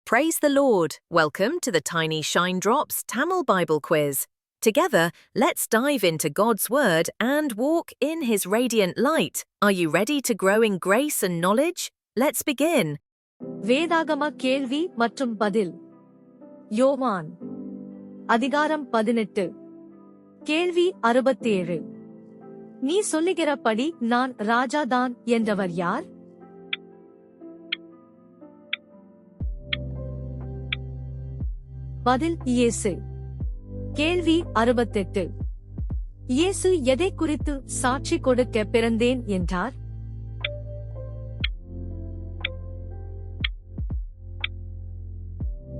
Praise the Lord! Welcome to the Tiny Shine Drops Tamil Bible Quiz. Together, let's dive into God's Word and walk in His radiant light. Are you ready to grow in grace and knowledge? Let's begin. வேதாகம கேள்வி மற்றும் பதில். யோவான் அதிகாரம் 18. கேள்வி 67. நீ சொல்லுகிறபடி நான் ராஜாதான் என்றவர் யார்? பதில் இயேசு. கேள்வி 68. இயேசு எதை குறித்து சாட்சி கொடுக்க பிறந்தேன் என்றார்?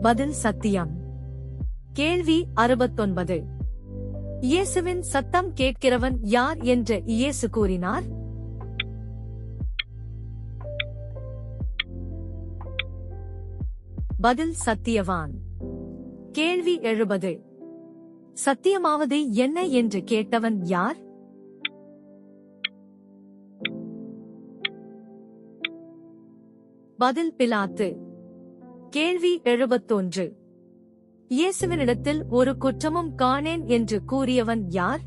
பதில் சத்தியம். கேள்வி 69. இயேசுவின் சத்தம் கேட்கிறவன் யார் என்று இயேசு கூறினார்? பதில் சத்தியவான். கேள்வி 70. சத்தியமாவது என்ன என்று கேட்டவன் யார்? பதில் பிலாத்து. கேள்வி 71. இயேசுவினிடத்தில் ஒரு குற்றமும் காணேன் என்று கூறியவன் யார்?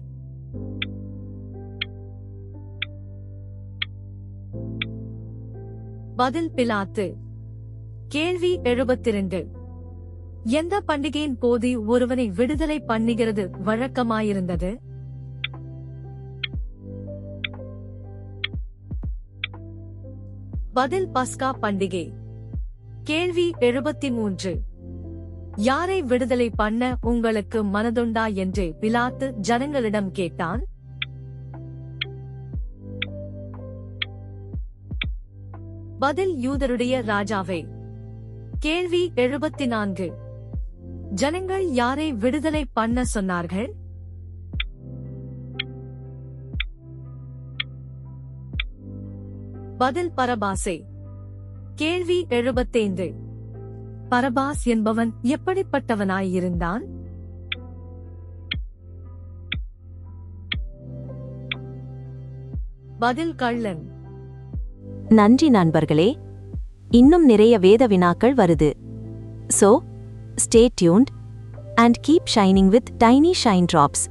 பதில் பிலாத்து. கேள்வி 72. எந்த பண்டிகையின் போது ஒருவனை விடுதலை பண்ணுகிறது வழக்கமாயிருந்தது? பதில் பஸ்கா பண்டிகை. கேள்வி 73. யாரை விடுதலை பண்ண உங்களுக்கு மனதுண்டா என்று பிலாத்து ஜனங்களிடம் கேட்டான்? பதில் யூதருடைய ராஜாவை. கேள்வி 74. ஜனங்கள் யாரை விடுதலை பண்ண சொன்னார்கள்? பதில் பரபாசை. கேள்வி 75. பரபாஸ் என்பவன் எப்படிப்பட்டவனாயிருந்தான்? பதில் கள்ளன். நன்றி நண்பர்களே, இன்னும் நிறைய வேத வினாக்கள் வருது. So, stay tuned and keep shining with Tiny Shine Drops.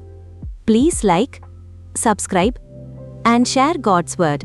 Please like, subscribe and share God's Word.